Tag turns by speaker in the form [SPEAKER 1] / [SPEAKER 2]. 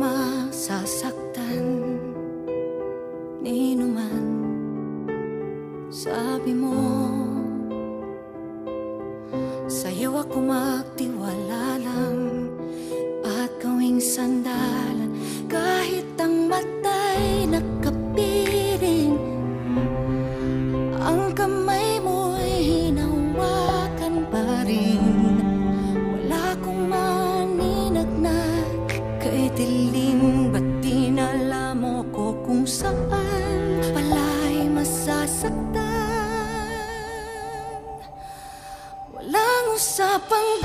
[SPEAKER 1] masasaktan ni numan. Sabi mo, sa'yo ako magtiwala lang at gawing sandalan kahit ang mata'y nakapiring. Ang kamay mo'y hinawakan pa rin. Wala akong maninagnat kay dilim. Ba't dinala mo ko kung saan pala'y masasaktan? Walang usapang